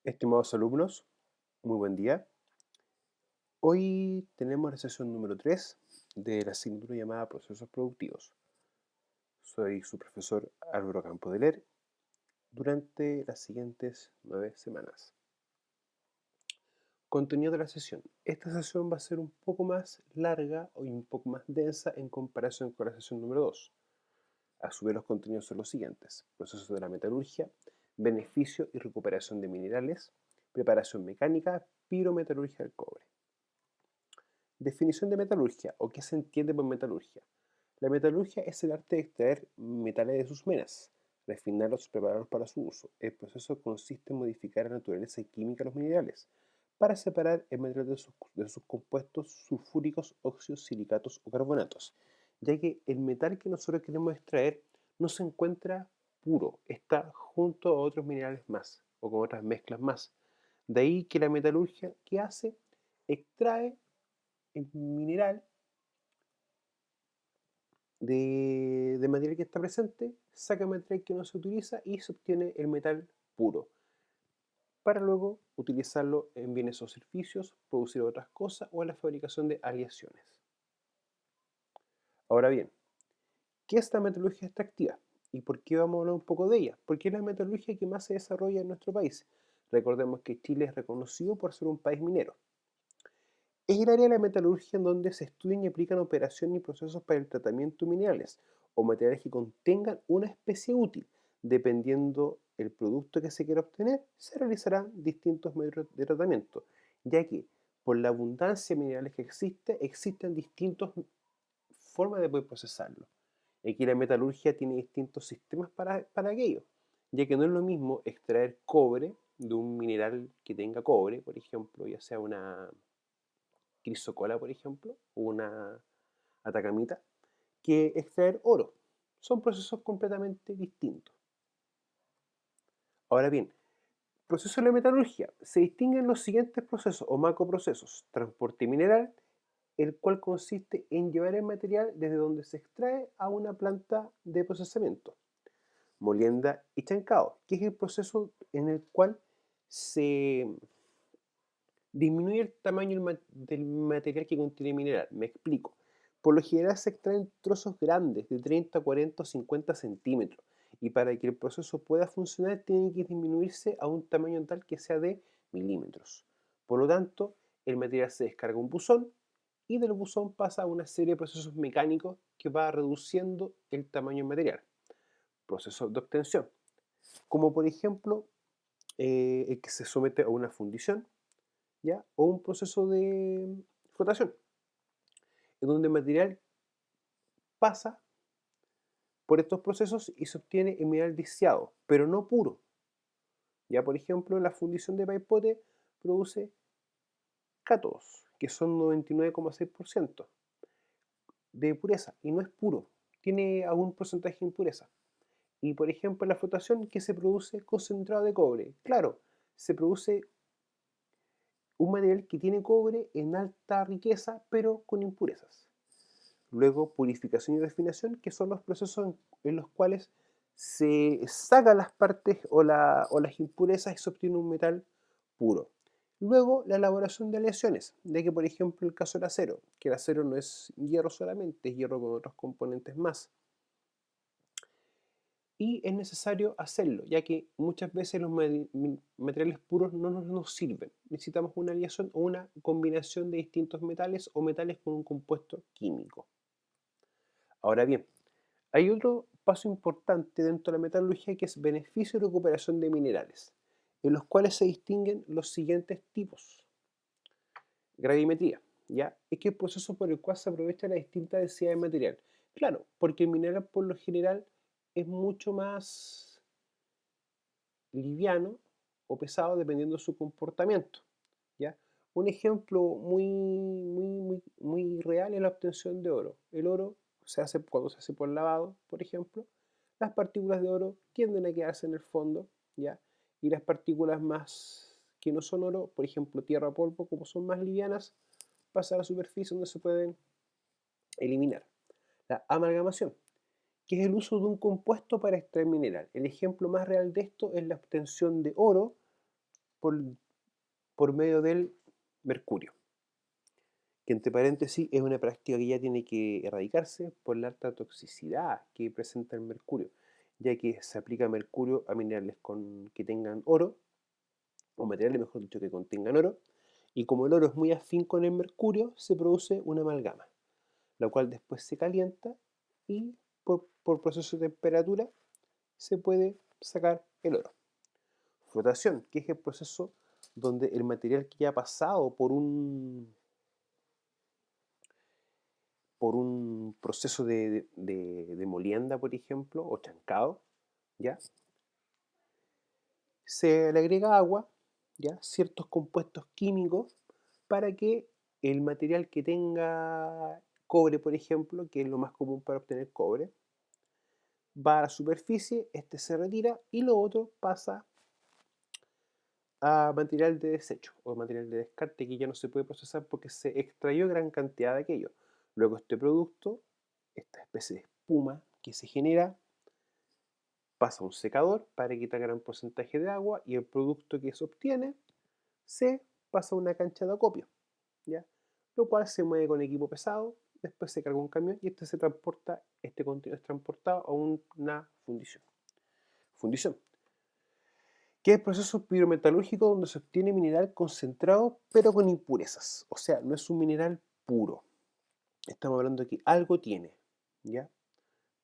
Estimados alumnos, muy buen día. Hoy tenemos la sesión número 3 de la asignatura llamada Procesos Productivos. Soy su profesor Álvaro Campo de Ler durante las siguientes 9 semanas. Contenido de la sesión. Esta sesión va a ser un poco más larga y un poco más densa en comparación con la sesión número 2. A su vez, los contenidos son los siguientes: procesos de la metalurgia, beneficio y recuperación de minerales, preparación mecánica, pirometalurgia del cobre. Definición de metalurgia, o qué se entiende por metalurgia. La metalurgia es el arte de extraer metales de sus menas, refinarlos y prepararlos para su uso. El proceso consiste en modificar la naturaleza química de los minerales para separar el material de sus compuestos sulfúricos, óxidos, silicatos o carbonatos, ya que el metal que nosotros queremos extraer no se encuentra puro, está junto a otros minerales más o con otras mezclas más. De ahí que la metalurgia, ¿qué hace? Extrae el mineral de material que está presente, saca material que no se utiliza y se obtiene el metal puro, para luego utilizarlo en bienes o servicios, producir otras cosas o en la fabricación de aleaciones. Ahora bien, ¿qué es la metalurgia extractiva? ¿Y por qué vamos a hablar un poco de ella? Porque es la metalurgia que más se desarrolla en nuestro país. Recordemos que Chile es reconocido por ser un país minero. Es el área de la metalurgia en donde se estudian y aplican operaciones y procesos para el tratamiento de minerales o materiales que contengan una especie útil. Dependiendo el producto que se quiera obtener, se realizarán distintos métodos de tratamiento, ya que por la abundancia de minerales que existe, existen distintas formas de poder procesarlo. Aquí la metalurgia tiene distintos sistemas para aquello, ya que no es lo mismo extraer cobre de un mineral que tenga cobre, por ejemplo, ya sea una crisocola, por ejemplo, o una atacamita, que extraer oro. Son procesos completamente distintos. Ahora bien, proceso de la metalurgia. Se distinguen los siguientes procesos o macroprocesos. Transporte mineral, el cual consiste en llevar el material desde donde se extrae a una planta de procesamiento. Molienda y chancado, que es el proceso en el cual se disminuye el tamaño del material que contiene mineral. Me explico. Por lo general se extraen trozos grandes de 30, 40 o 50 centímetros, y para que el proceso pueda funcionar tiene que disminuirse a un tamaño tal que sea de milímetros. Por lo tanto, el material se descarga a un buzón y del buzón pasa a una serie de procesos mecánicos que va reduciendo el tamaño del material. Procesos de obtención, como por ejemplo el que se somete a una fundición, ¿ya? O un proceso de flotación, en donde el material pasa por estos procesos y se obtiene el mineral deseado, pero no puro. Ya, por ejemplo, la fundición de Paipote produce cátodos, que son 99,6% de pureza, y no es puro, tiene algún porcentaje de impureza. Y por ejemplo, la flotación, que se produce concentrado de cobre. Claro, se produce un material que tiene cobre en alta riqueza, pero con impurezas. Luego, purificación y refinación, que son los procesos en los cuales se sacan las partes o las impurezas y se obtiene un metal puro. Luego, la elaboración de aleaciones, de que por ejemplo el caso del acero, que el acero no es hierro solamente, es hierro con otros componentes más. Y es necesario hacerlo, ya que muchas veces los materiales puros no nos sirven. Necesitamos una aleación o una combinación de distintos metales o metales con un compuesto químico. Ahora bien, hay otro paso importante dentro de la metalurgia, que es beneficio y recuperación de minerales, en los cuales se distinguen los siguientes tipos. Gravimetría, ¿ya? Es que el proceso por el cual se aprovecha la distinta densidad de material. Claro, porque el mineral por lo general es mucho más liviano o pesado dependiendo de su comportamiento, ¿ya? Un ejemplo muy real es la obtención de oro. El oro se hace cuando se hace por lavado, por ejemplo. Las partículas de oro tienden a quedarse en el fondo, ¿ya? Y las partículas más que no son oro, por ejemplo tierra o polvo, como son más livianas, pasan a la superficie donde se pueden eliminar. La amalgamación, que es el uso de un compuesto para extraer mineral. El ejemplo más real de esto es la obtención de oro por medio del mercurio, que entre paréntesis es una práctica que ya tiene que erradicarse por la alta toxicidad que presenta el mercurio, ya que se aplica mercurio a minerales que tengan oro, o materiales, mejor dicho, que contengan oro, y como el oro es muy afín con el mercurio, se produce una amalgama, la cual después se calienta y por proceso de temperatura se puede sacar el oro. Flotación, que es el proceso donde el material que ya ha pasado por un proceso de molienda, por ejemplo, o chancado, ¿ya? Se le agrega agua, ¿ya? Ciertos compuestos químicos para que el material que tenga cobre, por ejemplo, que es lo más común para obtener cobre, va a la superficie, este se retira y lo otro pasa a material de desecho o material de descarte que ya no se puede procesar porque se extrayó gran cantidad de aquello. Luego este producto, esta especie de espuma que se genera, pasa a un secador para quitar gran porcentaje de agua y el producto que se obtiene se pasa a una cancha de acopio, ¿ya? Lo cual se mueve con equipo pesado, después se carga un camión y este contenido es transportado a una fundición. Fundición, que es el proceso pirometalúrgico donde se obtiene mineral concentrado pero con impurezas. O sea, no es un mineral puro. Estamos hablando de que algo tiene, ¿ya?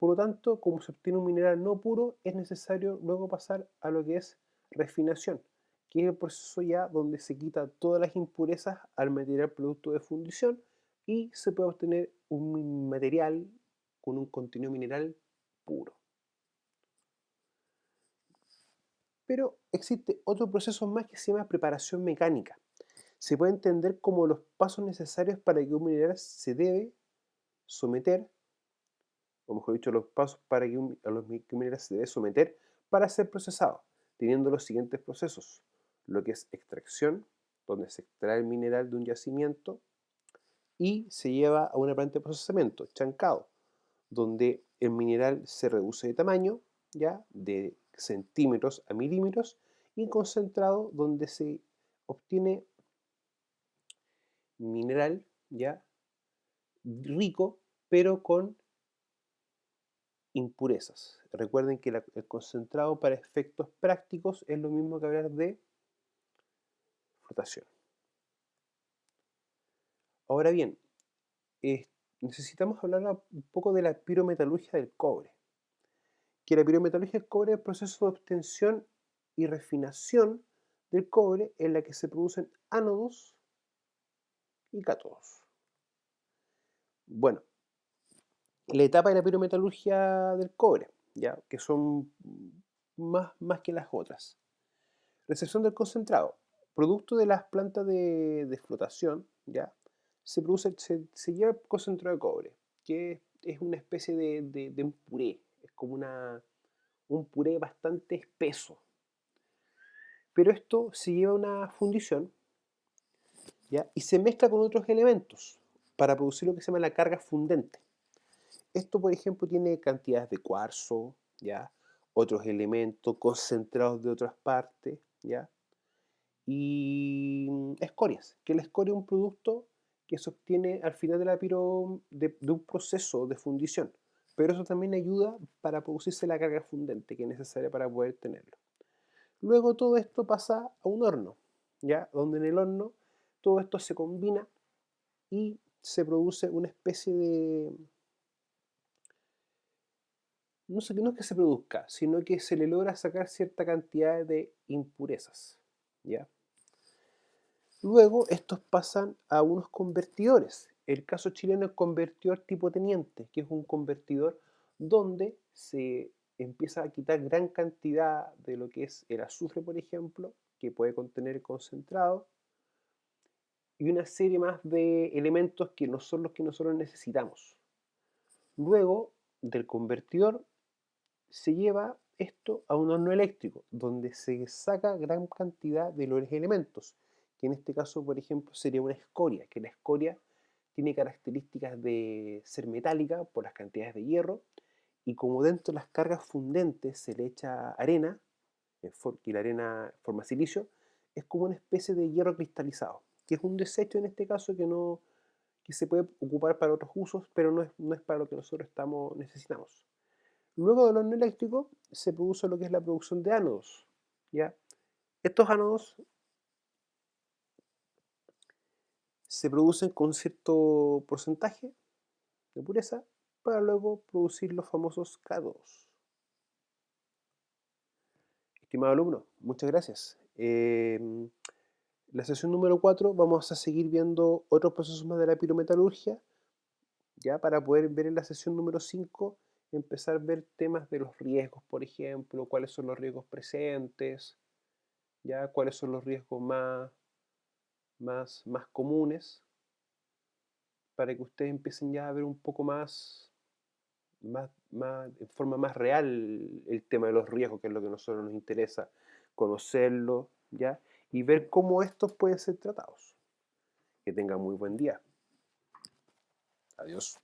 Por lo tanto, como se obtiene un mineral no puro, es necesario luego pasar a lo que es refinación, que es el proceso ya donde se quita todas las impurezas al material producto de fundición y se puede obtener un material con un contenido mineral puro. Pero existe otro proceso más que se llama preparación mecánica. Se puede entender como los pasos necesarios para que un mineral se debe someter, o mejor dicho, los pasos para que un mineral se debe someter para ser procesado, teniendo los siguientes procesos: lo que es extracción, donde se extrae el mineral de un yacimiento y se lleva a una planta de procesamiento, chancado, donde el mineral se reduce de tamaño, ya de centímetros a milímetros, y concentrado, donde se obtiene mineral ya rico, pero con impurezas. Recuerden que el concentrado para efectos prácticos es lo mismo que hablar de flotación. Ahora bien, necesitamos hablar un poco de la pirometalurgia del cobre. Que la pirometalurgia del cobre es el proceso de obtención y refinación del cobre en la que se producen ánodos y cátodos. Bueno, la etapa de la pirometalurgia del cobre, ¿ya? Que son más que las otras. Recepción del concentrado. Producto de las plantas de flotación, ¿ya? Se lleva concentrado de cobre, que es una especie de un puré. Es como un puré bastante espeso. Pero esto se lleva a una fundición, ¿ya? Y se mezcla con otros elementos para producir lo que se llama la carga fundente. Esto, por ejemplo, tiene cantidades de cuarzo, ¿ya? Otros elementos concentrados de otras partes, ¿ya? Y escorias, que la escoria es un producto que se obtiene al final de, de un proceso de fundición, pero eso también ayuda para producirse la carga fundente que es necesaria para poder tenerlo. Luego todo esto pasa a un horno, ¿ya? Donde en el horno todo esto se combina y se produce una especie de, no sé, no es que se produzca, sino que se le logra sacar cierta cantidad de impurezas, ¿ya? Luego estos pasan a unos convertidores. El caso chileno es convertidor tipo teniente, que es un convertidor donde se empieza a quitar gran cantidad de lo que es el azufre, por ejemplo, que puede contener concentrado, y una serie más de elementos que no son los que nosotros necesitamos. Luego del convertidor se lleva esto a un horno eléctrico, donde se saca gran cantidad de los elementos, que en este caso, por ejemplo, sería una escoria, que la escoria tiene características de ser metálica por las cantidades de hierro, y como dentro de las cargas fundentes se le echa arena, y la arena forma silicio, es como una especie de hierro cristalizado, que es un desecho en este caso que se puede ocupar para otros usos, pero no es para lo que nosotros necesitamos. Luego del horno eléctrico se produce lo que es la producción de ánodos, ¿ya? Estos ánodos se producen con cierto porcentaje de pureza para luego producir los famosos cátodos. Estimado alumno, muchas gracias. La sesión número 4 vamos a seguir viendo otros procesos más de la pirometalurgia, ya para poder ver en la sesión número 5 empezar a ver temas de los riesgos, por ejemplo, cuáles son los riesgos presentes, ya cuáles son los riesgos más comunes, para que ustedes empiecen ya a ver un poco en forma más real el tema de los riesgos, que es lo que a nosotros nos interesa, conocerlo, ¿ya? Y ver cómo estos pueden ser tratados. Que tengan muy buen día. Adiós.